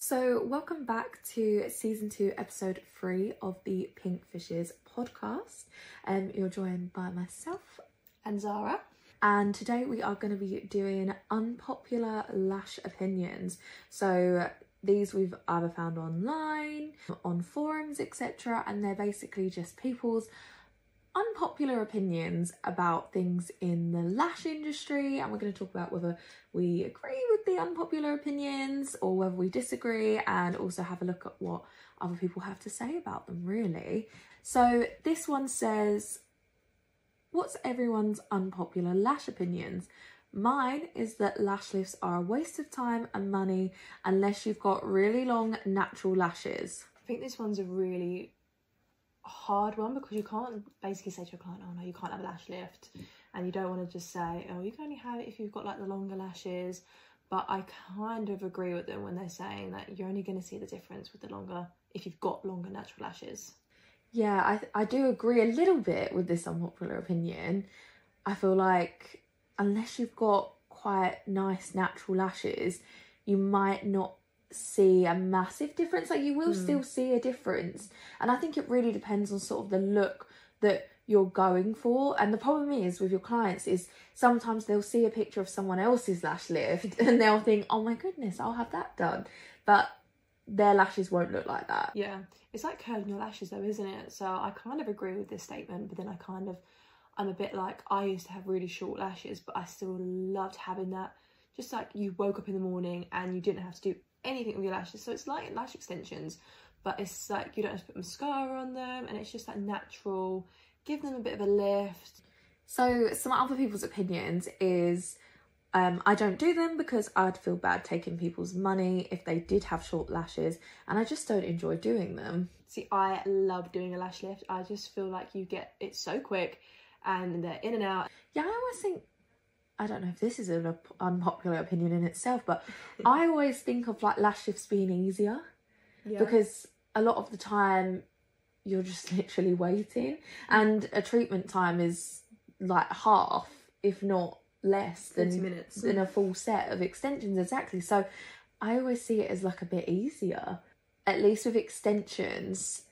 So welcome back to season 2, episode 3 of the Pinkfishes podcast. You're joined by myself and Zara. And today we are going to be doing unpopular lash opinions. So these we've either found online, on forums, etc. And they're basically just people's unpopular opinions about things in the lash industry, and we're going to talk about whether we agree with the unpopular opinions or whether we disagree, and also have a look at what other people have to say about them, really. So this one says, what's everyone's unpopular lash opinions? Mine is that lash lifts are a waste of time and money unless you've got really long natural lashes. I think this one's a really hard one because you can't basically say to a client, oh no, you can't have a lash lift, and you don't want to just say, oh, you can only have it if you've got like the longer lashes. But I kind of agree with them when they're saying that you're only going to see the difference with the longer, if you've got longer natural lashes. Yeah, I do agree a little bit with this unpopular opinion. I feel like unless you've got quite nice natural lashes, you might not see a massive difference. Like, you will still see a difference, and I think it really depends on sort of the look that you're going for. And the problem is with your clients is sometimes they'll see a picture of someone else's lash lift and they'll think, oh my goodness, I'll have that done, but their lashes won't look like that. Yeah, it's like curling your lashes though, isn't it? So I kind of agree with this statement, but then I'm a bit like, I used to have really short lashes, but I still loved having that, just like you woke up in the morning and you didn't have to do anything with your lashes. So it's like lash extensions, but it's like you don't have to put mascara on them, and it's just that natural, give them a bit of a lift. So some other people's opinions is, I don't do them because I'd feel bad taking people's money if they did have short lashes, and I just don't enjoy doing them. See, I love doing a lash lift. I just feel like you get it so quick and they're in and out. Yeah, I always think, I don't know if this is an unpopular opinion in itself, but I always think of like lash lifts being easier, because a lot of the time you're just literally waiting, and a treatment time is like half, if not less than 20 minutes than a full set of extensions. Exactly. So I always see it as like a bit easier. At least with extensions,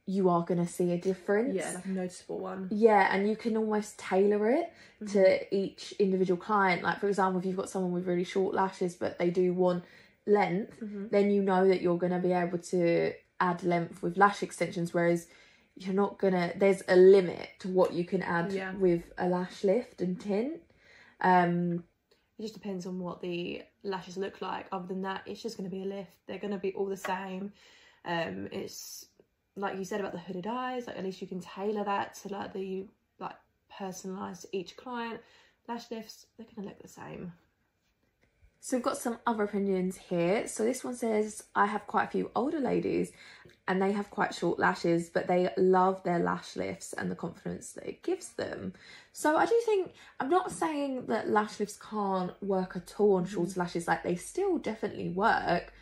you are going to see a difference. Yeah, like a noticeable one. Yeah, and you can almost tailor it to each individual client. Like, for example, if you've got someone with really short lashes but they do want length, then you know that you're going to be able to add length with lash extensions, whereas you're not going to, there's a limit to what you can add with a lash lift and tint. It just depends on what the lashes look like. Other than that, it's just going to be a lift. They're going to be all the same. It's like you said about the hooded eyes, like at least you can tailor that to like the personalised to each client. Lash lifts, they're going to look the same. So we've got some other opinions here. So this one says, I have quite a few older ladies and they have quite short lashes, but they love their lash lifts and the confidence that it gives them. So I do think, I'm not saying that lash lifts can't work at all on shorter lashes. Like, they still definitely work.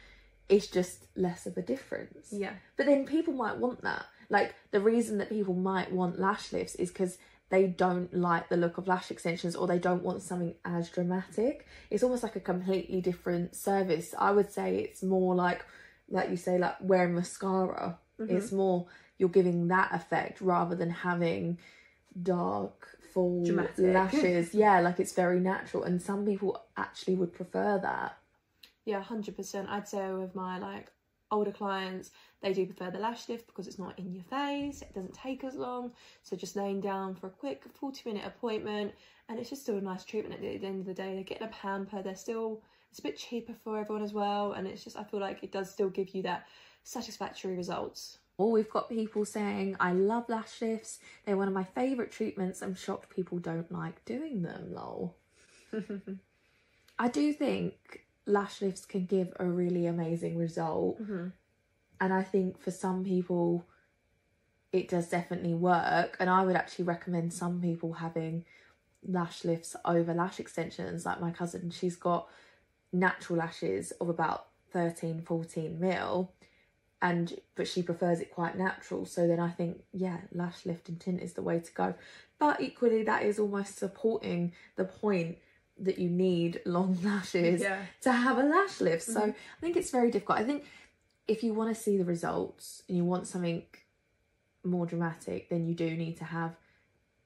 It's just less of a difference. Yeah. But then people might want that. Like, the reason that people might want lash lifts is because they don't like the look of lash extensions, or they don't want something as dramatic. It's almost like a completely different service. I would say it's more like you say, like wearing mascara. It's more, you're giving that effect rather than having dark, full dramatic lashes. Yeah, like it's very natural, and some people actually would prefer that. Yeah, 100%. I'd say with my older clients, they do prefer the lash lift because it's not in your face, it doesn't take as long, so just laying down for a quick 40-minute appointment, and it's just still a nice treatment at the end of the day. They're getting a pamper, it's a bit cheaper for everyone as well, and it's just, I feel like it does still give you that satisfactory results. Well, we've got people saying, I love lash lifts, they're one of my favourite treatments, I'm shocked people don't like doing them, lol. I do think lash lifts can give a really amazing result, and I think for some people it does definitely work, and I would actually recommend some people having lash lifts over lash extensions. Like my cousin, she's got natural lashes of about 13-14 mil, but she prefers it quite natural, so then I think, yeah, lash lift and tint is the way to go. But equally, that is almost supporting the point that you need long lashes to have a lash lift. So I think it's very difficult. I think if you want to see the results and you want something more dramatic, then you do need to have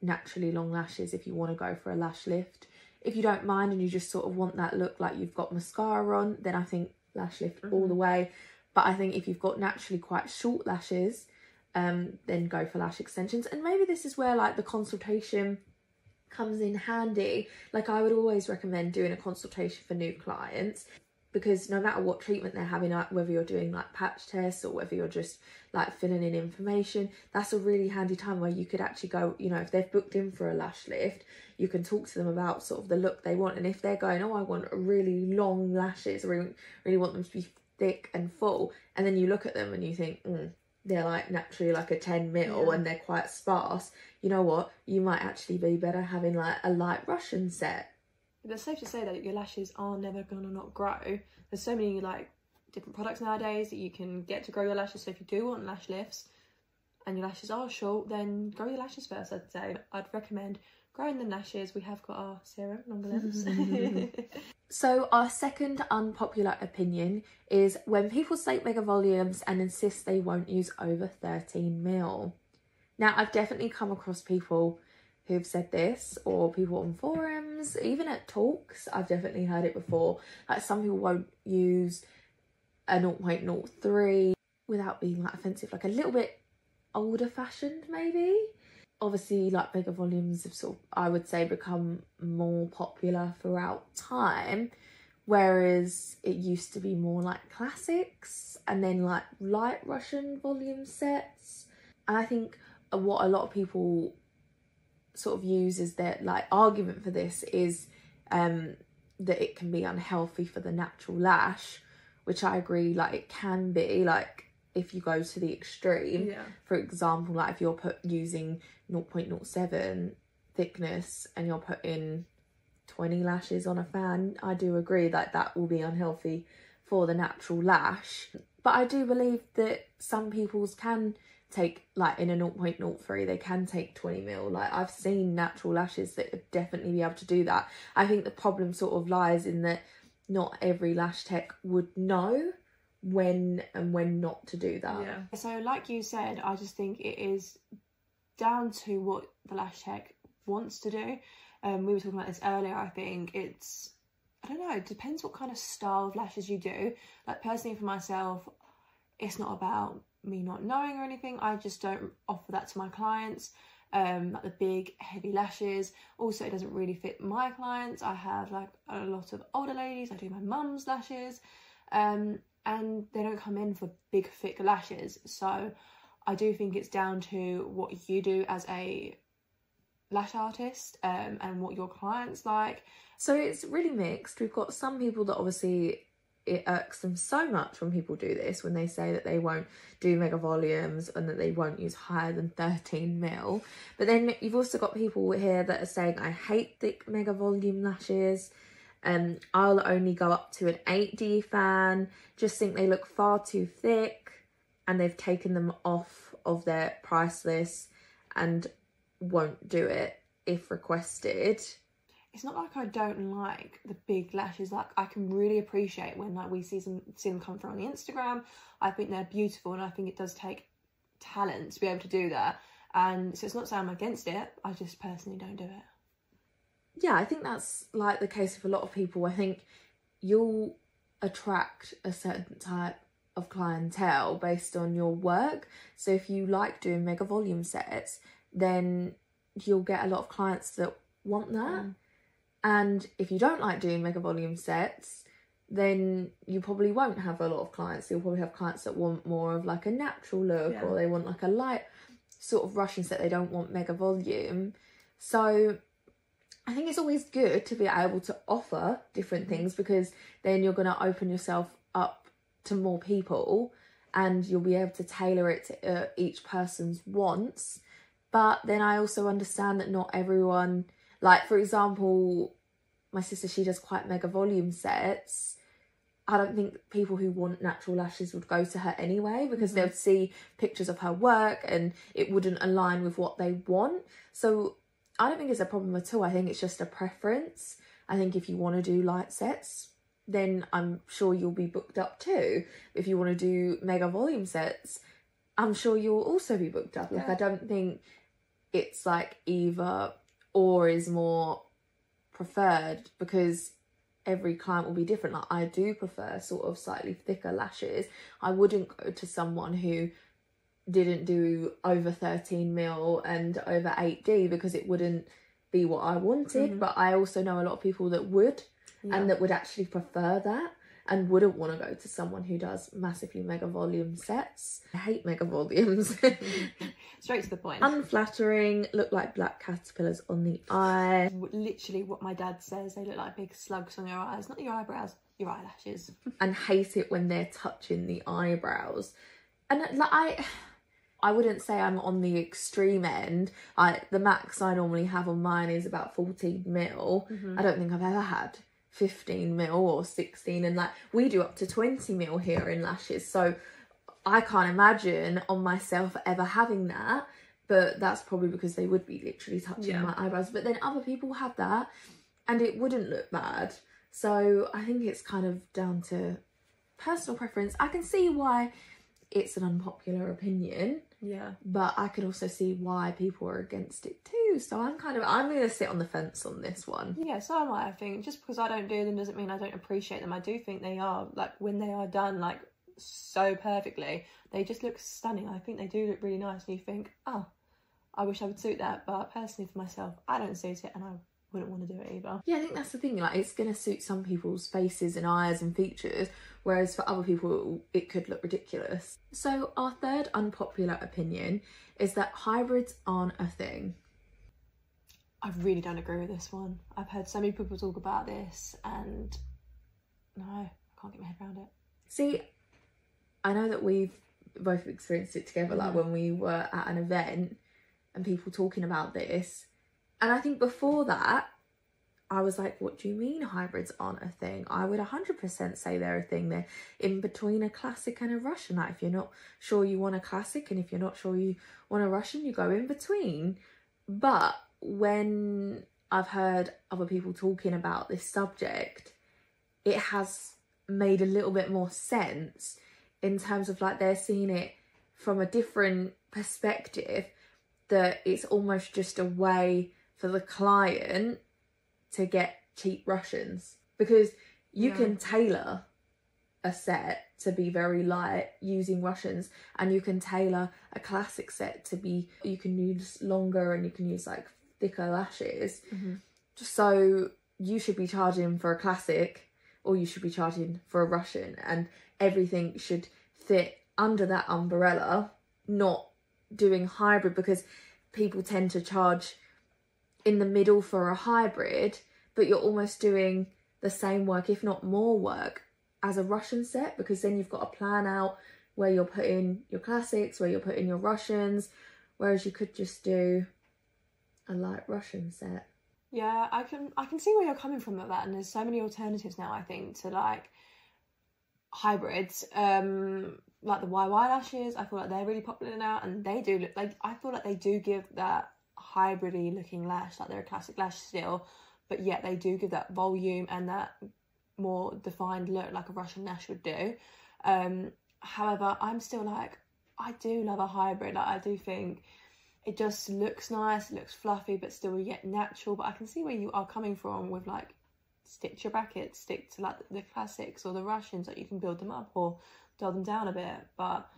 naturally long lashes if you want to go for a lash lift. If you don't mind and you just sort of want that look like you've got mascara on, then I think lash lift all the way. But I think if you've got naturally quite short lashes, then go for lash extensions. And maybe this is where like the consultation comes in handy. Like I would always recommend doing a consultation for new clients, because no matter what treatment they're having, like whether you're doing like patch tests or whether you're just like filling in information, that's a really handy time where you could actually go, you know, if they've booked in for a lash lift, you can talk to them about sort of the look they want. And if they're going, oh, I want really long lashes, or really want them to be thick and full, and then you look at them and you think, they're like naturally like a 10 mil and they're quite sparse, you know what, you might actually be better having like a light Russian set. It's safe to say that your lashes are never gonna not grow. There's so many like different products nowadays that you can get to grow your lashes. So if you do want lash lifts and your lashes are short, then grow your lashes first. I'd say I'd recommend growing the lashes. We have got our serum, longer lengths. So our second unpopular opinion is when people slate mega volumes and insist they won't use over 13 mil. Now I've definitely come across people who've said this, or people on forums, even at talks, I've definitely heard it before. Like some people won't use a 0.03 without being like offensive, like a little bit older fashioned maybe. Obviously like mega volumes have sort of, I would say, become more popular throughout time, whereas it used to be more like classics and then like light Russian volume sets. And I think what a lot of people sort of use as their like argument for this is that it can be unhealthy for the natural lash, which I agree, like it can be, like if you go to the extreme. For example, like if you're using 0.07 thickness and you're putting 20 lashes on a fan, I do agree that will be unhealthy for the natural lash. But I do believe that some people's can take, like in a 0.03, they can take 20 mil. Like I've seen natural lashes that would definitely be able to do that. I think the problem sort of lies in that not every lash tech would know when and when not to do that. So like you said, I just think it is down to what the lash tech wants to do. We were talking about this earlier. I think it's, I don't know, it depends what kind of style of lashes you do. Like personally for myself, it's not about me not knowing or anything. I just don't offer that to my clients, like the big heavy lashes. Also, it doesn't really fit my clients. I have like a lot of older ladies. I do my mum's lashes, and they don't come in for big thick lashes. So I do think it's down to what you do as a lash artist, and what your clients like. So it's really mixed. We've got some people that obviously it irks them so much when people do this, when they say that they won't do mega volumes and that they won't use higher than 13 mil. But then you've also got people here that are saying, I hate thick mega volume lashes, I'll only go up to an 8D fan, just think they look far too thick, and they've taken them off of their price list and won't do it if requested. It's not like I don't like the big lashes. Like I can really appreciate when like we see them come through on the Instagram. I think they're beautiful, and I think it does take talent to be able to do that. And so it's not saying I'm against it, I just personally don't do it. Yeah, I think that's like the case with a lot of people. I think you'll attract a certain type of clientele based on your work. So if you like doing mega volume sets, then you'll get a lot of clients that want that. And if you don't like doing mega volume sets, then you probably won't have a lot of clients. You'll probably have clients that want more of like a natural look, or they want like a light sort of Russian set. They don't want mega volume. So I think it's always good to be able to offer different things, because then you're going to open yourself up to more people and you'll be able to tailor it to each person's wants. But then I also understand that not everyone, like for example, my sister, she does quite mega volume sets. I don't think people who want natural lashes would go to her anyway, because they would see pictures of her work and it wouldn't align with what they want. So I don't think it's a problem at all. I think it's just a preference. I think if you want to do light sets, then I'm sure you'll be booked up too. If you want to do mega volume sets, I'm sure you'll also be booked up. Like, I don't think it's like either or is more preferred, because every client will be different. Like, I do prefer sort of slightly thicker lashes. I wouldn't go to someone who didn't do over 13 mil and over 8D because it wouldn't be what I wanted. But I also know a lot of people that would, and that would actually prefer that and wouldn't want to go to someone who does massively mega volume sets. I hate mega volumes. Straight to the point. Unflattering, look like black caterpillars on the eye. Literally what my dad says, they look like big slugs on your eyes, not your eyebrows, your eyelashes. And hate it when they're touching the eyebrows. And like, I wouldn't say I'm on the extreme end. The max I normally have on mine is about 14 mil. I don't think I've ever had 15 mil or 16, and like, we do up to 20 mil here in lashes, so I can't imagine on myself ever having that. But that's probably because they would be literally touching my eyebrows. But then other people have that and it wouldn't look bad. So I think it's kind of down to personal preference. I can see why it's an unpopular opinion, but I can also see why people are against it too. So I'm gonna sit on the fence on this one. Yeah, so am I think. Just because I don't do them doesn't mean I don't appreciate them. I do think they are, like, when they are done like so perfectly, they just look stunning. I think they do look really nice, and you think, oh, I wish I would suit that. But personally, for myself, I don't suit it, and I wouldn't want to do it either. Yeah, I think that's the thing, like, it's going to suit some people's faces and eyes and features, whereas for other people it could look ridiculous. So our third unpopular opinion is that hybrids aren't a thing. I really don't agree with this one. I've heard so many people talk about this, and no, I can't get my head around it. See, I know that we've both experienced it together, like when we were at an event and people talking about this. And I think before that, I was like, what do you mean hybrids aren't a thing? I would 100% say they're a thing. They're in between a classic and a Russian. Like, if you're not sure you want a classic, and if you're not sure you want a Russian, you go in between. But when I've heard other people talking about this subject, it has made a little bit more sense, in terms of like they're seeing it from a different perspective, that it's almost just a way for the client to get cheap Russians, because you can tailor a set to be very light using Russians, and you can tailor a classic set to be, you can use longer and you can use like thicker lashes. So you should be charging for a classic, or you should be charging for a Russian, and everything should fit under that umbrella, not doing hybrid, because people tend to charge in the middle for a hybrid, but you're almost doing the same work, if not more work, as a Russian set, because then you've got to plan out where you're putting your classics, where you're putting your Russians, whereas you could just do a light Russian set. Yeah, I can see where you're coming from with that, and there's so many alternatives now, I think, to like hybrids. Like the YY lashes, I feel like they're really popular now, and they do look like, I feel like they do give that hybrid-y looking lash, like they're a classic lash still, but yet they do give that volume and that more defined look like a Russian lash would do. However, I'm still like, I do love a hybrid. Like, I do think it just looks nice, it looks fluffy, but still yet natural. But I can see where you are coming from with like, stick to your brackets, stick to like the classics or the Russians, like you can build them up or dull them down a bit. But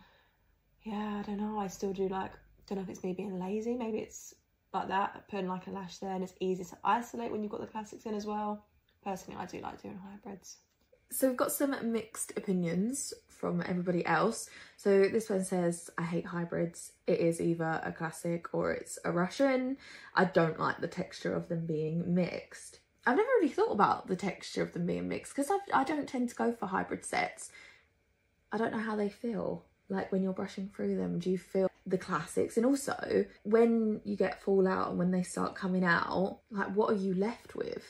yeah, I don't know, I still do like, don't know if it's me being lazy, maybe it's like that, putting like a lash there, and it's easy to isolate when you've got the classics in as well. Personally, I do like doing hybrids. So we've got some mixed opinions from everybody else. So this one says, I hate hybrids. It is either a classic or it's a Russian. I don't like the texture of them being mixed. I've never really thought about the texture of them being mixed, because I don't tend to go for hybrid sets. I don't know how they feel. Like when you're brushing through them, do you feel the classics? And also, when you get fallout and when they start coming out, like what are you left with?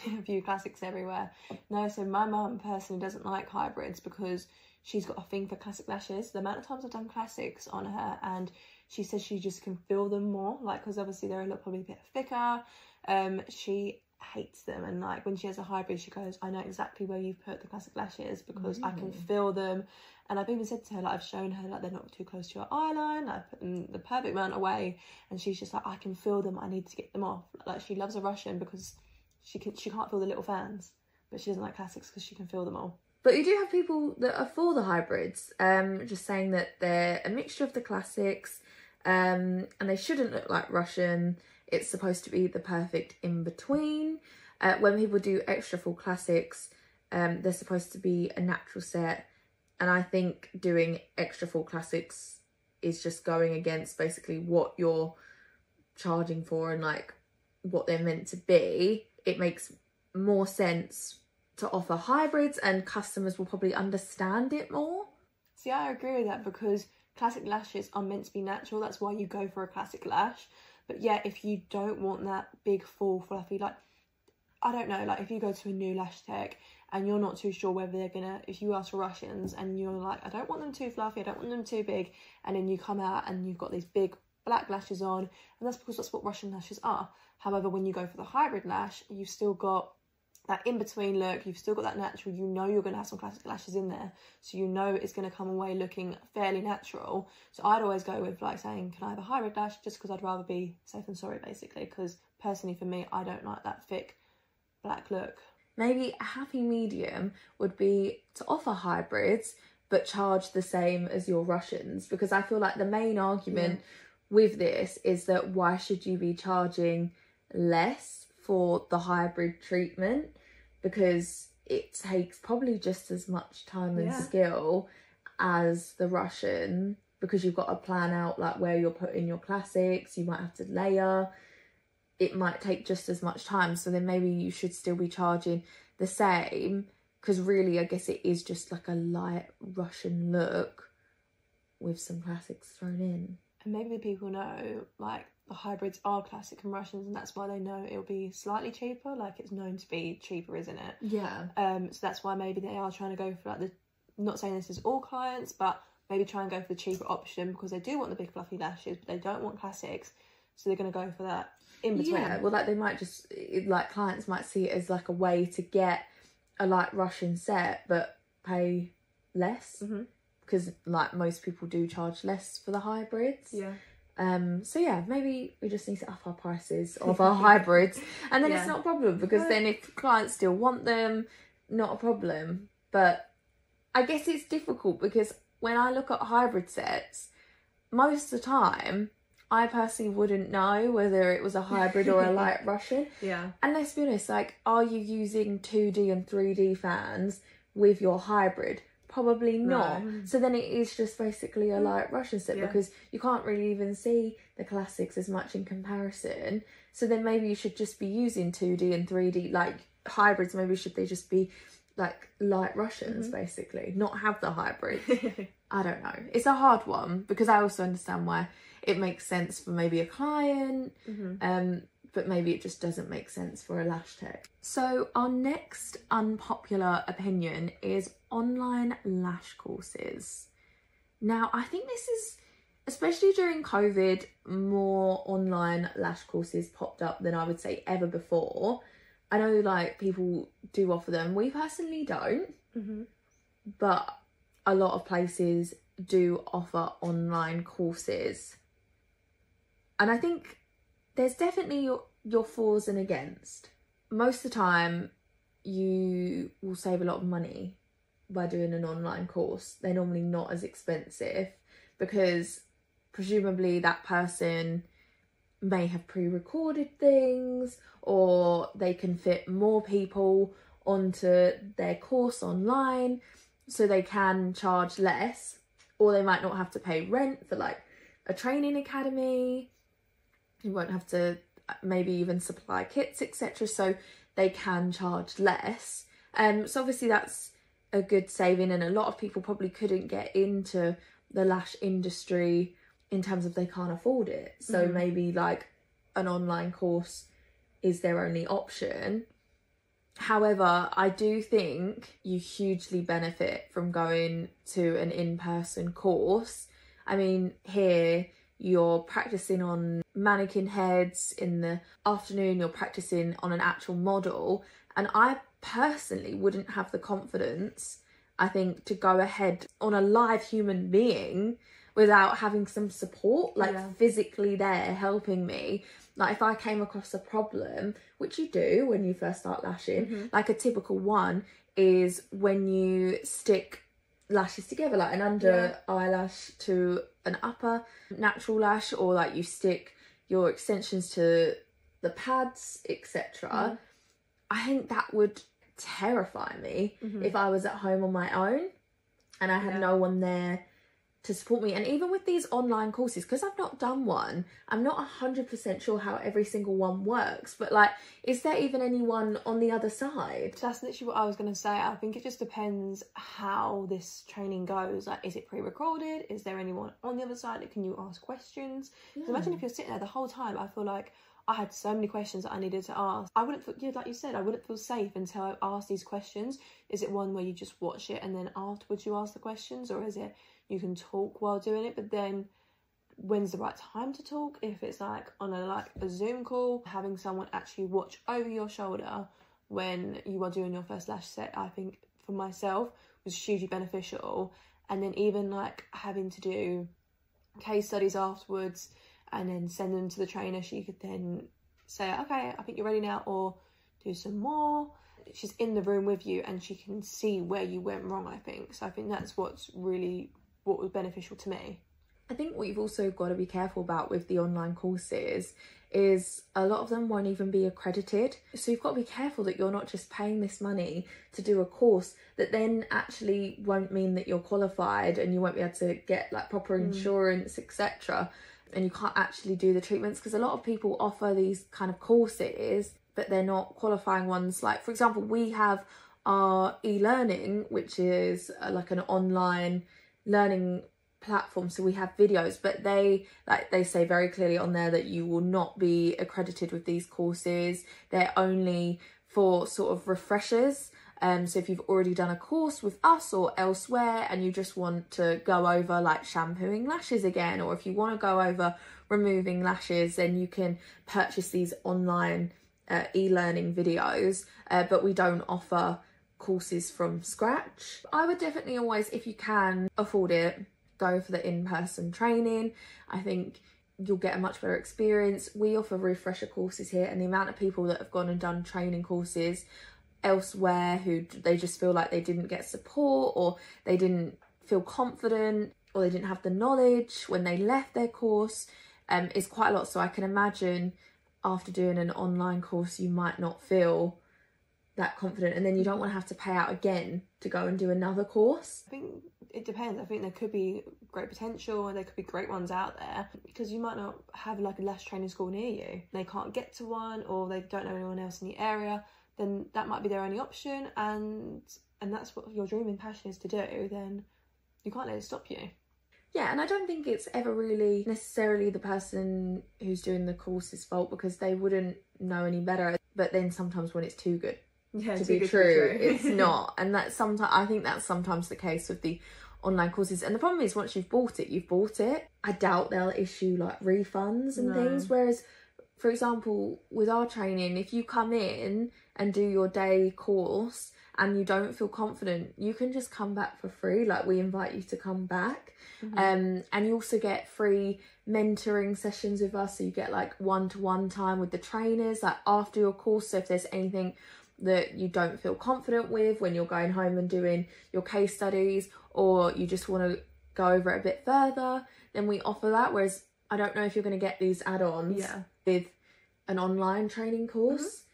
A few classics everywhere. No, so my mum personally doesn't like hybrids because she's got a thing for classic lashes. The amount of times I've done classics on her, and she says she just can feel them more, like, because obviously they're probably a bit thicker. She hates them, and like when she has a hybrid she goes, I know exactly where you've put the classic lashes because I can feel them. And I've even said to her, like, I've shown her like they're not too close to her eyeline, I've put them the perfect amount away, and she's just like, I can feel them, I need to get them off. Like, she loves a Russian because she can't feel the little fans, but she doesn't like classics because she can feel them all. But you do have people that are for the hybrids, just saying that they're a mixture of the classics, and they shouldn't look like Russian. It's supposed to be the perfect in-between. When people do extra full classics, they're supposed to be a natural set. And I think doing extra full classics is just going against basically what you're charging for and like what they're meant to be. It makes more sense to offer hybrids, and customers will probably understand it more. See, I agree with that because classic lashes are meant to be natural. That's why you go for a classic lash. But yeah, if you don't want that big full fluffy, like, I don't know, like if you go to a new lash tech and you're not too sure whether they're gonna, if you ask for Russians and you're like, I don't want them too fluffy, I don't want them too big, and then you come out and you've got these big black lashes on, and that's because that's what Russian lashes are. However, when you go for the hybrid lash, you've still got that in-between look, you've still got that natural, you know you're going to have some classic lashes in there, so you know it's going to come away looking fairly natural. So I'd always go with like saying, can I have a hybrid lash, just because I'd rather be safe than sorry, basically, because personally for me, I don't like that thick black look. Maybe a happy medium would be to offer hybrids but charge the same as your Russians, because I feel like the main argument with this is that why should you be charging less for the hybrid treatment, because it takes probably just as much time and skill as the Russian, because you've got to plan out like where you're putting your classics, you might have to layer, it might take just as much time. So then maybe you should still be charging the same, because really I guess it is just like a light Russian look with some classics thrown in. And maybe the people know like the hybrids are classic and Russians, and that's why they know it'll be slightly cheaper. Like, it's known to be cheaper, isn't it? Yeah. So that's why maybe they are trying to go for like the, not saying this is all clients, but maybe try and go for the cheaper option because they do want the big fluffy lashes, but they don't want classics, so they're going to go for that in between. Yeah, well, like they might just, like clients might see it as like a way to get a light Russian set but pay less, because like most people do charge less for the hybrids. Yeah. So yeah, maybe we just need to up our prices of our hybrids, and then it's not a problem, because then if clients still want them, not a problem. But I guess it's difficult because when I look at hybrid sets, most of the time I personally wouldn't know whether it was a hybrid or a light Russian. Yeah. And let's be honest, like, are you using 2D and 3D fans with your hybrid? Probably not. No. So then it is just basically a light Russian set, because you can't really even see the classics as much in comparison. So then maybe you should just be using 2D and 3D, like hybrids. Maybe should they just be like light Russians, basically, not have the hybrid. I don't know. It's a hard one, because I also understand why it makes sense for maybe a client, but maybe it just doesn't make sense for a lash tech. So our next unpopular opinion is online lash courses. Now, I think this is, especially during COVID, more online lash courses popped up than I would say ever before. I know like people do offer them. We personally don't, but a lot of places do offer online courses. And I think there's definitely your fors and against. Most of the time, you will save a lot of money by doing an online course. They're normally not as expensive, because presumably that person may have pre-recorded things, or they can fit more people onto their course online, so they can charge less, or they might not have to pay rent for like a training academy. You won't have to maybe even supply kits, etc. So they can charge less. So obviously that's a good saving, and a lot of people probably couldn't get into the lash industry in terms of they can't afford it. So maybe like an online course is their only option. However, I do think you hugely benefit from going to an in-person course. I mean, here you're practicing on mannequin heads, in the afternoon you're practicing on an actual model. And I personally wouldn't have the confidence, I think, to go ahead on a live human being without having some support, like physically there helping me. Like if I came across a problem, which you do when you first start lashing, like a typical one is when you stick lashes together, like an under eyelash to an upper natural lash, or like you stick your extensions to the pads, etc. I think that would terrify me if I was at home on my own and I had no one there to support me. And even with these online courses, because I've not done one, I'm not 100% sure how every single one works, but like, is there even anyone on the other side? That's literally what I was going to say. I think it just depends how this training goes. Like, is it pre-recorded? Is there anyone on the other side? Can you ask questions? Imagine if you're sitting there the whole time. I feel like I had so many questions that I needed to ask. I wouldn't feel, like you said, I wouldn't feel safe until I asked these questions. Is it one where you just watch it and then afterwards you ask the questions? Or is it you can talk while doing it, but then when's the right time to talk? If it's like on a Zoom call, having someone actually watch over your shoulder when you are doing your first lash set, I think for myself was hugely beneficial. And then even like having to do case studies afterwards, and then send them to the trainer. She could then say, okay, I think you're ready now, or do some more. She's in the room with you and she can see where you went wrong, I think. So I think that's what was beneficial to me. I think what you've also got to be careful about with the online courses is a lot of them won't even be accredited. So you've got to be careful that you're not just paying this money to do a course that then actually won't mean that you're qualified and you won't be able to get like proper insurance, etc. And you can't actually do the treatments, because a lot of people offer these kind of courses but they're not qualifying ones. Like for example, we have our e-learning, which is like an online learning platform, so we have videos, but they say very clearly on there that you will not be accredited with these courses. They're only for sort of refreshers. So if you've already done a course with us or elsewhere and you just want to go over like shampooing lashes again, or if you want to go over removing lashes, then you can purchase these online e-learning videos, but we don't offer courses from scratch. I would definitely always, if you can afford it, go for the in-person training. I think you'll get a much better experience. We offer refresher courses here, and the amount of people that have gone and done training courses elsewhere who they just feel like they didn't get support, or they didn't feel confident, or they didn't have the knowledge when they left their course is quite a lot. So I can imagine after doing an online course you might not feel that confident, and then you don't want to have to pay out again to go and do another course. I think it depends. I think there could be great potential and there could be great ones out there, because you might not have like a lash training school near you. They can't get to one, or they don't know anyone else in the area. Then that might be their only option, and that's what your dream and passion is to do. Then you can't let it stop you. Yeah, and I don't think it's ever really necessarily the person who's doing the course's fault, because they wouldn't know any better. But then sometimes when it's too good to be true, it's not. And that's sometimes, I think that's sometimes the case with the online courses. And the problem is, once you've bought it, you've bought it. I doubt they'll issue like refunds and things. Whereas, for example, with our training, if you come in and do your day course and you don't feel confident, you can just come back for free. Like, we invite you to come back. And you also get free mentoring sessions with us. So you get like one-to-one time with the trainers, like after your course. So if there's anything that you don't feel confident with when you're going home and doing your case studies, or you just want to go over it a bit further, then we offer that. Whereas I don't know if you're going to get these add-ons with an online training course.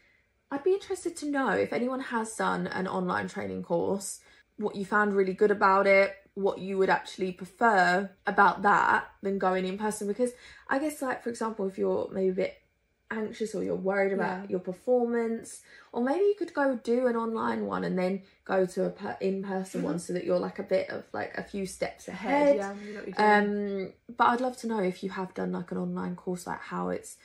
I'd be interested to know if anyone has done an online training course, what you found really good about it, what you would actually prefer about that than going in person. Because I guess, like, for example, if you're maybe a bit anxious or you're worried about your performance, or maybe you could go do an online one and then go to a in-person one, so that you're like a bit of like a few steps ahead. But I'd love to know if you have done like an online course, like how it's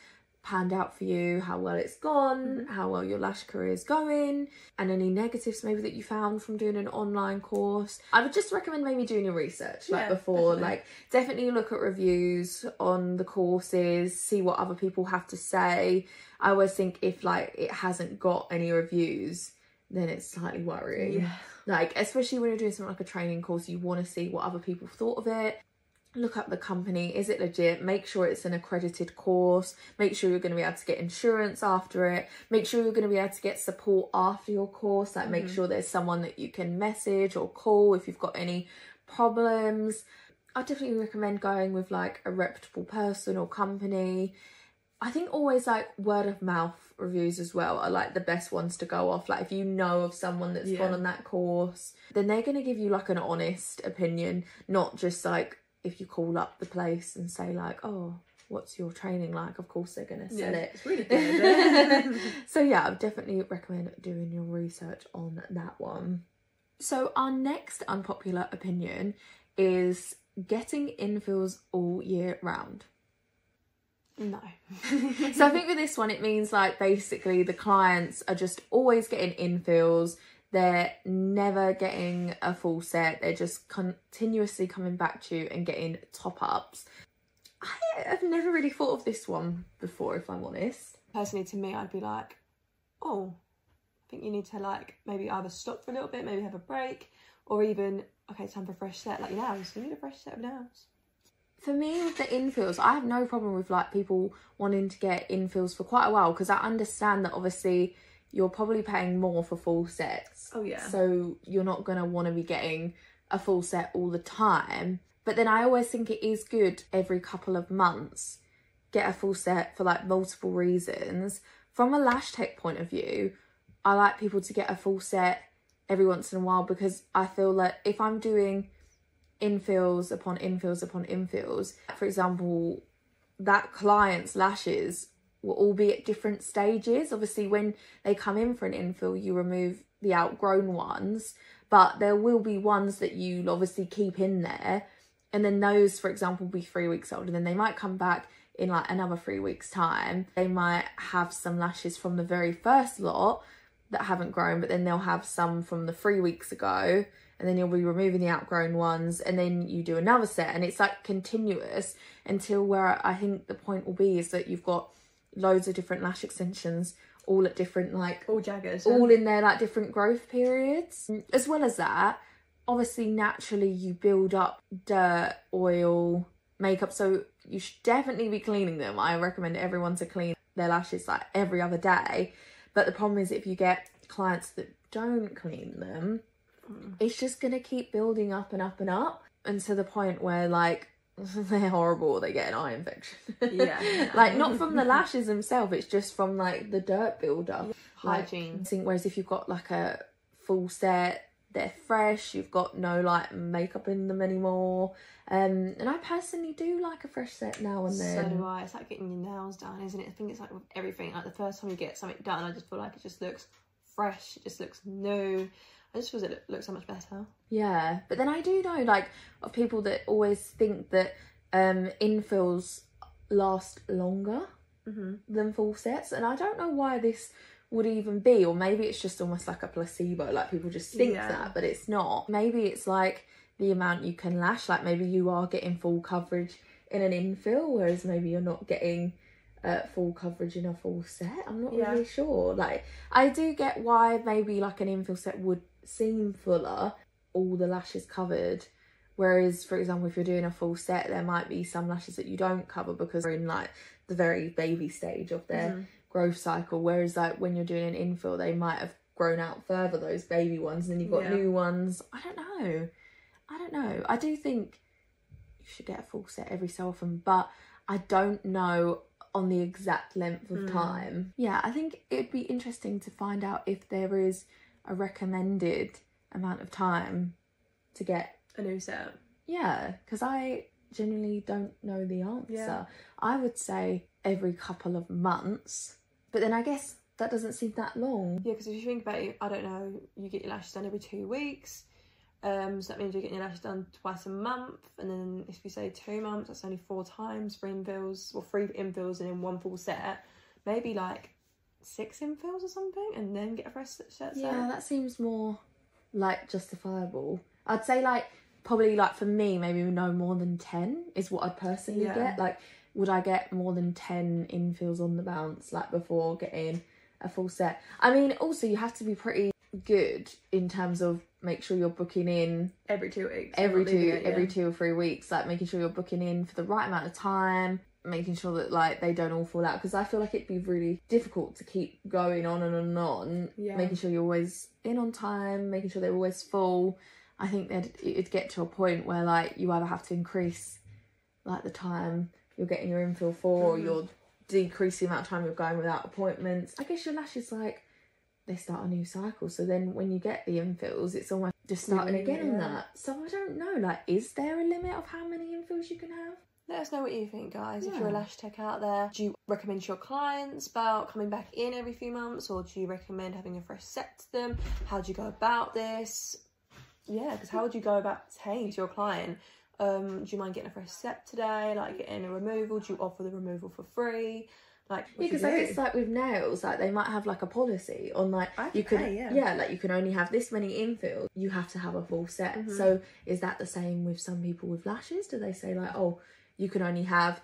panned out for you, how well it's gone, how well your lash career is going, and any negatives maybe that you found from doing an online course. I would just recommend maybe doing your research like before, definitely. Like definitely look at reviews on the courses, see what other people have to say. I always think if like it hasn't got any reviews, then it's slightly worrying. Yeah. Like especially when you're doing something like a training course, you want to see what other people thought of it. Look up the company, is it legit? Make sure it's an accredited course. Make sure you're going to be able to get insurance after it. Make sure you're going to be able to get support after your course. Like make sure there's someone that you can message or call if you've got any problems. I definitely recommend going with like a reputable person or company. I think always like word of mouth reviews as well are like the best ones to go off. Like if you know of someone that's gone on that course, then they're going to give you like an honest opinion, not just like if you call up the place and say like, oh, what's your training like? Of course they're going to sell it. It's really good. So yeah, I definitely recommend doing your research on that one. So our next unpopular opinion is getting infills all year round. No. So I think with this one, it means like basically the clients are just always getting infills. They're never getting a full set. They're just continuously coming back to you and getting top-ups. I have never really thought of this one before, if I'm honest. Personally, to me, I'd be like, oh, I think you need to like maybe either stop for a little bit, maybe have a break, or even, okay, time for a fresh set, like your nails. You need a fresh set of nails. For me, with the infills, I have no problem with like people wanting to get infills for quite a while, because I understand that obviously you're probably paying more for full sets. Oh yeah. So you're not going to want to be getting a full set all the time. But then I always think it is good every couple of months get a full set for like multiple reasons. From a lash tech point of view, I like people to get a full set every once in a while, because I feel like if I'm doing infills upon infills upon infills, for example, that client's lashes will all be at different stages. Obviously, when they come in for an infill, you remove the outgrown ones, but there will be ones that you'll obviously keep in there. And then those, for example, will be 3 weeks old. And then they might come back in like another 3 weeks' time. They might have some lashes from the very first lot that haven't grown, but then they'll have some from the 3 weeks ago. And then you'll be removing the outgrown ones, and then you do another set. And it's like continuous until where I think the point will be is that you've got loads of different lash extensions, all at different like all jaggers, all in their like different growth periods. As well as that, obviously naturally you build up dirt, oil, makeup, so you should definitely be cleaning them. I recommend everyone to clean their lashes like every other day. But the problem is if you get clients that don't clean them, it's just gonna keep building up and up and up, and to the point where like they're horrible, they get an eye infection. Yeah. Like not from the lashes themselves, it's just from like the dirt buildup. Hygiene. Like, whereas if you've got like a full set, they're fresh, you've got no like makeup in them anymore. And I personally do like a fresh set now and then. So do I. It's like getting your nails done, isn't it? I think it's like with everything. Like the first time you get something done, I just feel like it just looks fresh, it just looks new. I just feel it looks so much better. Yeah, but then I do know like of people that always think that infills last longer than full sets, and I don't know why this would even be, or maybe it's just almost like a placebo, like people just think that, but it's not. Maybe it's like the amount you can lash, like maybe you are getting full coverage in an infill, whereas maybe you're not getting full coverage in a full set. I'm not really sure. Like I do get why maybe like an infill set would seem fuller, all the lashes covered, whereas for example if you're doing a full set there might be some lashes that you don't cover because they're in like the very baby stage of their growth cycle, whereas like when you're doing an infill they might have grown out further, those baby ones, and then you've got new ones. I don't know. I do think you should get a full set every so often, but I don't know on the exact length of time. Yeah, I think it'd be interesting to find out if there is a recommended amount of time to get a new set. Yeah, because I genuinely don't know the answer. I would say every couple of months, but then I guess that doesn't seem that long. Yeah, because if you think about it, I don't know, you get your lashes done every 2 weeks, So that means you're getting your lashes done twice a month, and then if you say 2 months, that's only 4 times, 3 infills, or 3 infills and then 1 full set. Maybe like 6 infills or something, and then get a fresh set. Yeah, that seems more like justifiable. I'd say like probably like for me, maybe no more than 10 is what I'd personally get. Like, would I get more than 10 infills on the bounce like before getting a full set? I mean, also you have to be pretty good in terms of make sure you're booking in every 2 weeks, every 2 or 3 weeks, like making sure you're booking in for the right amount of time, making sure that like they don't all fall out, because I feel like it'd be really difficult to keep going on and on and on, making sure you're always in on time, making sure they're always full. I think that it'd get to a point where like you either have to increase like the time you're getting your infill for, or you're decreasing the amount of time you're going without appointments. I guess your lashes, like, they start a new cycle, so then when you get the infills, it's almost just starting again on that. So I don't know, like, is there a limit of how many infills you can have? Let us know what you think, guys. If you're a lash tech out there, do you recommend to your clients about coming back in every few months, or do you recommend having a fresh set to them? How do you go about this? Yeah, because how would you go about saying to your client, do you mind getting a fresh set today? Like, getting a removal? Do you offer the removal for free? Like, because like, it's like with nails, like they might have like a policy on like you can like you can only have this many infills, you have to have a full set. So is that the same with some people with lashes? Do they say like, oh, you can only have,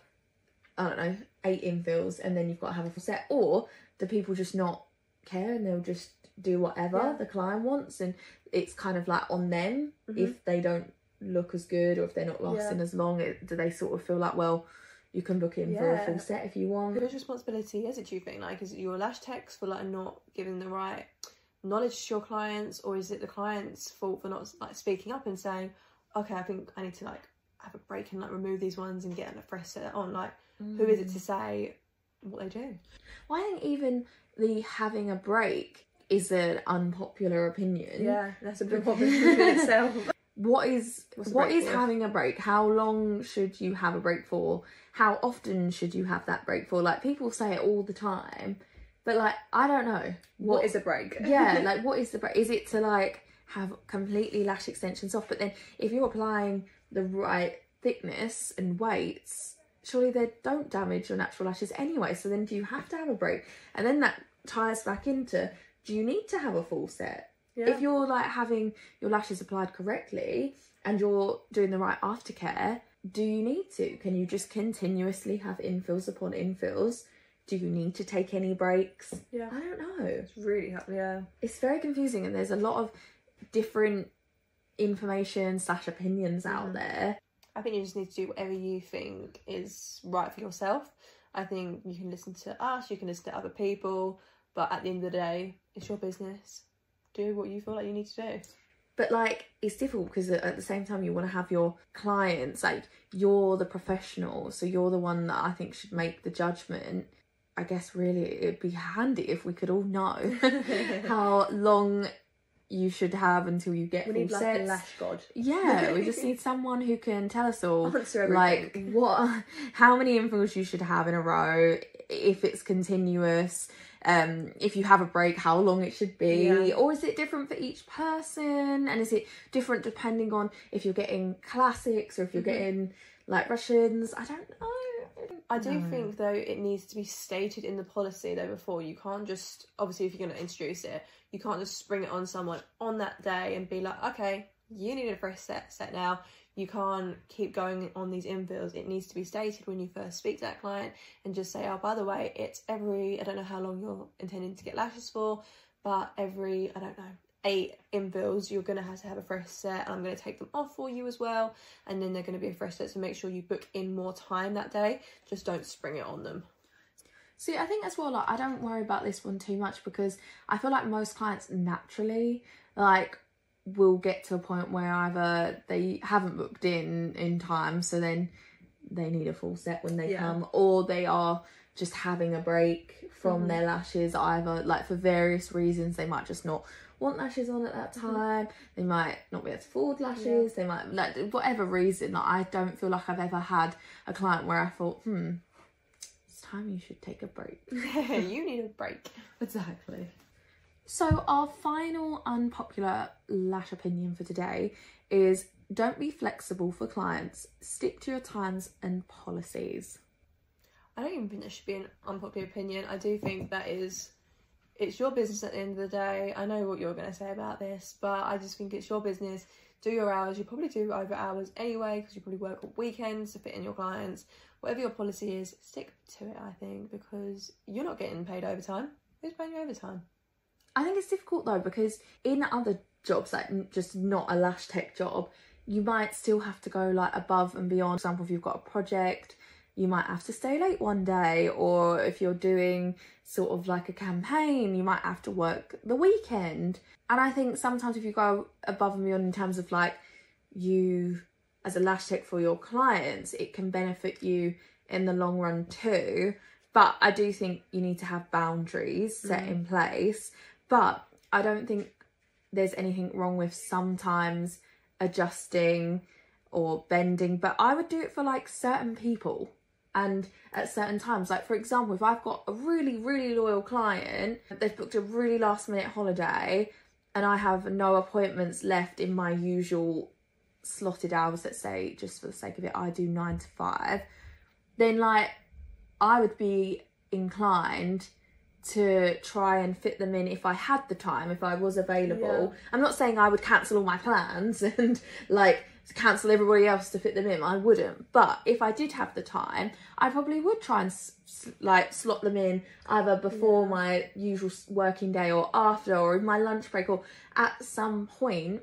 I don't know, 8 infills and then you've got to have a full set? Or do people just not care and they'll just do whatever the client wants, and it's kind of like on them if they don't look as good or if they're not lasting as long? Do they sort of feel like, well, you can book in for a full set if you want? Whose responsibility is it, do you think? Like, is it your lash techs for like not giving the right knowledge to your clients, or is it the client's fault for not like speaking up and saying, okay, I think I need to like have a break and like remove these ones and get a fresh set on? Like, who is it to say what they do? Well, I think even the having a break is an unpopular opinion. Yeah, that's a big popular opinion in itself. What is having a break? How long should you have a break for? How often should you have that break for? Like, people say it all the time, but like, I don't know. What is a break? Yeah, like, what is the break? Is it to like have completely lash extensions off? But then if you're applying the right thickness and weights, surely they don't damage your natural lashes anyway. So then do you have to have a break? And then that ties back into, do you need to have a full set? Yeah. If you're like having your lashes applied correctly and you're doing the right aftercare, do you need to? Can you just continuously have infills upon infills? Do you need to take any breaks? Yeah. I don't know. It's really, it's very confusing, and there's a lot of different information / opinions out there. I think you just need to do whatever you think is right for yourself. I think you can listen to us, you can listen to other people, but at the end of the day, it's your business. Do what you feel like you need to do. But like, it's difficult because at the same time you want to have your clients, like, you're the professional, so you're the one that I think should make the judgment. I guess really it'd be handy if we could all know how long you should have until you get full sets. Like a lash god. Yeah, we just need someone who can tell us all like how many infills you should have in a row, if it's continuous, if you have a break, how long it should be, or is it different for each person, and is it different depending on if you're getting classics or if you're getting like Russians? I don't know. I do think though it needs to be stated in the policy though before. You can't just, obviously if you're going to introduce it, you can't just spring it on someone on that day and be like, okay, you need a fresh set now. You can't keep going on these infills. It needs to be stated when you first speak to that client, and just say, oh, by the way, it's every, I don't know how long you're intending to get lashes for, but every, I don't know, 8 infills, you're going to have a fresh set, and I'm going to take them off for you as well, and then they're going to be a fresh set, so make sure you book in more time that day. Just don't spring it on them. See, I think as well, like, I don't worry about this one too much, because I feel like most clients naturally, like, will get to a point where either they haven't booked in time, so then they need a full set when they come, or they are just having a break from their lashes, either like for various reasons. They might just not want lashes on at that time, they might not be able to afford lashes, they might, like, whatever reason. Like, I don't feel like I've ever had a client where I thought, it's time you should take a break. You need a break. Exactly. So our final unpopular lash opinion for today is don't be flexible for clients. Stick to your times and policies. I don't even think there should be an unpopular opinion. I do think that it's your business at the end of the day. I know what you're going to say about this, but I just think it's your business. Do your hours. You probably do over hours anyway, because you probably work on weekends to fit in your clients. Whatever your policy is, stick to it, I think, because you're not getting paid overtime. Who's paying you overtime? I think it's difficult though, because in other jobs, like just not a lash tech job, you might still have to go like above and beyond. For example, if you've got a project, you might have to stay late one day, or if you're doing sort of like a campaign, you might have to work the weekend. And I think sometimes if you go above and beyond in terms of like you as a lash tech for your clients, it can benefit you in the long run too. But I do think you need to have boundaries set in place. But I don't think there's anything wrong with sometimes adjusting or bending, but I would do it for like certain people and at certain times. Like for example, if I've got a really, really loyal client, they've booked a really last minute holiday and I have no appointments left in my usual slotted hours, let's say, just for the sake of it, I do 9 to 5, then like I would be inclined to try and fit them in if I had the time, if I was available. Yeah. I'm not saying I would cancel all my plans and like cancel everybody else to fit them in. I wouldn't. But if I did have the time, I probably would try and like slot them in either before my usual working day or after, or in my lunch break, or at some point.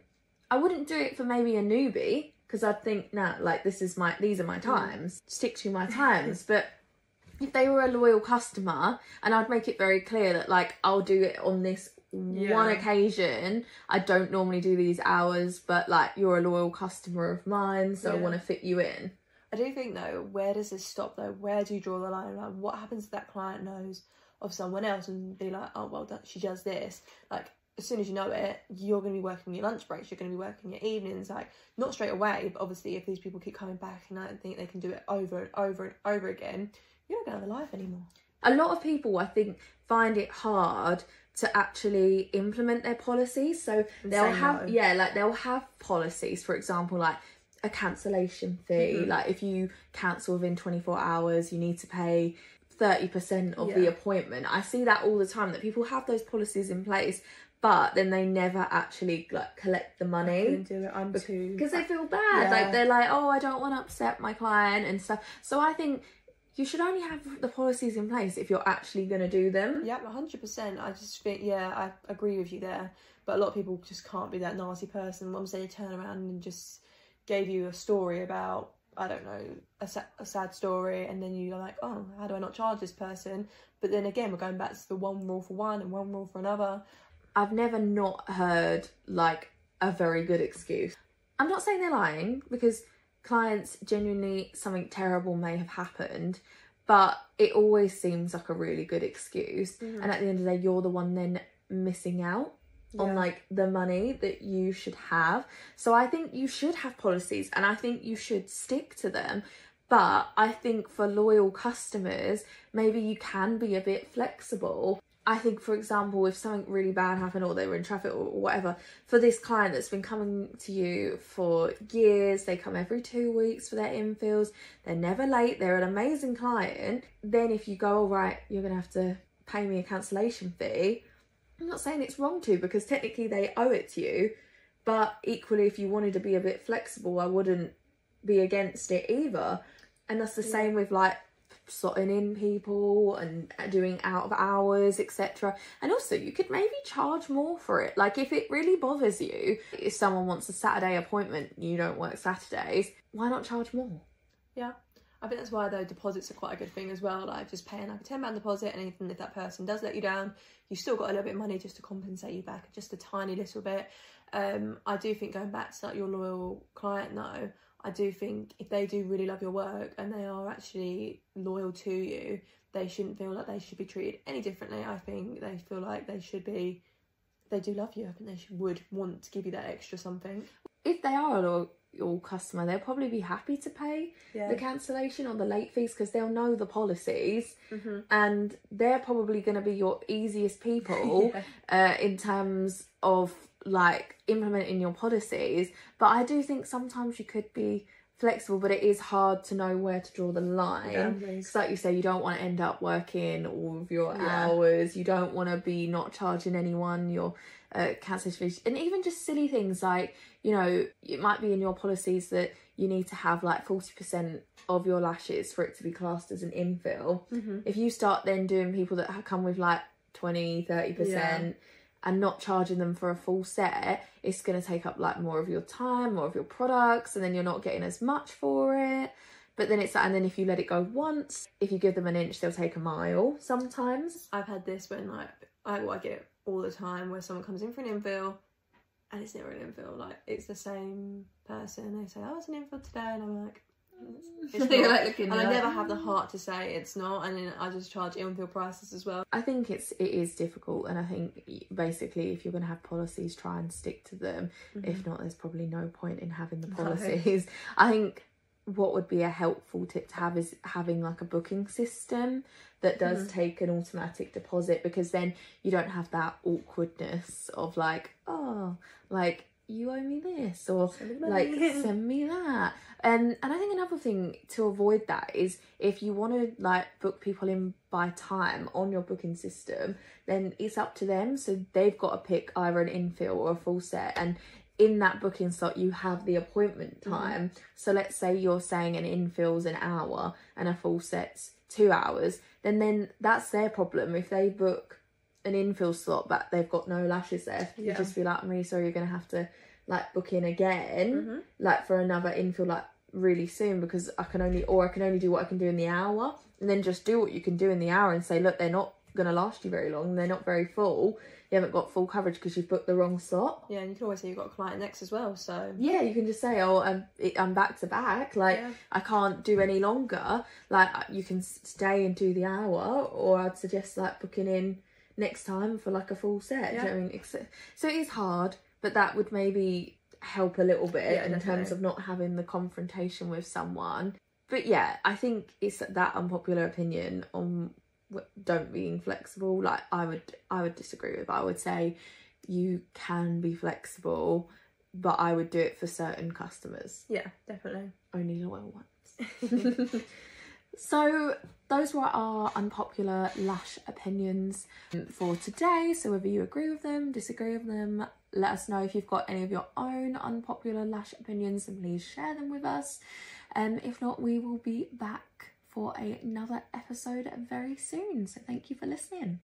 I wouldn't do it for maybe a newbie because I'd think, nah, like these are my times. Stick to my times. But if they were a loyal customer, and I'd make it very clear that like I'll do it on this one occasion, I don't normally do these hours, but like you're a loyal customer of mine, so I want to fit you in. I do think though, where does this stop though? Where do you draw the line? Like what happens if that client knows of someone else and be like, oh well, she does this. Like as soon as you know it, you're going to be working your lunch breaks, you're going to be working your evenings, like not straight away, but obviously if these people keep coming back and I don't think they can do it over and over and over again, you're not going to have a life anymore. A lot of people, I think, find it hard to actually implement their policies. So they'll have, they'll have policies, for example, like a cancellation fee. Like if you cancel within 24 hours, you need to pay 30% of the appointment. I see that all the time, that people have those policies in place, but then they never actually like collect the money. I couldn't do it. Because they feel bad. Like they're like, oh, I don't want to upset my client and stuff. So I think you should only have the policies in place if you're actually going to do them. Yeah, 100%. I just think, I agree with you there. But a lot of people just can't be that nasty person. Once they turn around and just gave you a story about, I don't know, a sad story, and then you're like, oh, how do I not charge this person? But then again, we're going back to the one rule for one and one rule for another. I've never not heard like a very good excuse. I'm not saying they're lying, because clients genuinely, something terrible may have happened, but it always seems like a really good excuse. And at the end of the day, you're the one then missing out on like the money that you should have. So I think you should have policies, and I think you should stick to them. But I think for loyal customers, maybe you can be a bit flexible. I think, for example, if something really bad happened, or they were in traffic or whatever, for this client that's been coming to you for years, they come every 2 weeks for their infills, they're never late, they're an amazing client, then if you go, all right, you're going to have to pay me a cancellation fee, I'm not saying it's wrong to, because technically they owe it to you, but equally if you wanted to be a bit flexible, I wouldn't be against it either. And that's the same with like slotting in people and doing out of hours, etc. And also you could maybe charge more for it. Like if it really bothers you, if someone wants a Saturday appointment, you don't work Saturdays, why not charge more? Yeah, I think that's why though deposits are quite a good thing as well. Like just paying like a £10 deposit, and even if that person does let you down, you've still got a little bit of money just to compensate you back, just a tiny little bit. I do think, going back to like your loyal client though, I do think if they do really love your work and they are actually loyal to you, they shouldn't feel like they should be treated any differently. I think they feel like they should be, they do love you. I think they would want to give you that extra something. If they are a your customer, they'll probably be happy to pay Yeah. the cancellation or the late fees because they'll know the policies, Mm-hmm. and they're probably going to be your easiest people in terms of like implementing your policies. But I do think sometimes you could be flexible, but it is hard to know where to draw the line. Because like you say, you don't want to end up working all of your hours. You don't want to be not charging anyone your cancellation fees. And even just silly things like, you know, it might be in your policies that you need to have like 40% of your lashes for it to be classed as an infill. Mm-hmm. If you start then doing people that come with like 20-30% and not charging them for a full set, it's going to take up like more of your time, more of your products, and then you're not getting as much for it. But then it's, and then if you let it go once, if you give them an inch, they'll take a mile sometimes. I've had this when like I get it all the time where someone comes in for an infill and it's never an infill. Like it's the same person. They say, "Oh, it's an infill today," and I'm like, it's not. Like and I never have the heart to say it's not, and then I just charge infill prices as well. I think it is difficult, and I think basically if you're going to have policies, try and stick to them. Mm-hmm. If not, there's probably no point in having the policies. I think what would be a helpful tip to have is having like a booking system that does take an automatic deposit, because then you don't have that awkwardness of like, oh, like you owe me this, or like send me that. And I think another thing to avoid that is if you want to like book people in by time on your booking system, then it's up to them. So they've got to pick either an infill or a full set, and in that booking slot you have the appointment time. So let's say you're saying an infill's an hour and a full set's 2 hours, then that's their problem. If they book an infill slot but they've got no lashes left, you just be like, I'm really sorry, you're gonna have to like book in again like for another infill like really soon, because I can only do what I can do in the hour. And then just do what you can do in the hour and say, look, they're not gonna last you very long, they're not very full, you haven't got full coverage because you've booked the wrong slot. Yeah, and you can always say you've got a client next as well, so yeah, you can just say, oh, I'm back to back, like I can't do any longer, like you can stay and do the hour, or I'd suggest like booking in next time for like a full set. Do you know what I mean? So it is hard, but that would maybe help a little bit in terms of not having the confrontation with someone. But yeah, I think it's that unpopular opinion on don't being flexible, like I would disagree with. I would say you can be flexible, but I would do it for certain customers. Yeah, definitely. Only loyal ones. So those were our unpopular lash opinions for today. So whether you agree with them, disagree with them, let us know. If you've got any of your own unpopular lash opinions, then please share them with us. If not, we will be back for another episode very soon. So thank you for listening.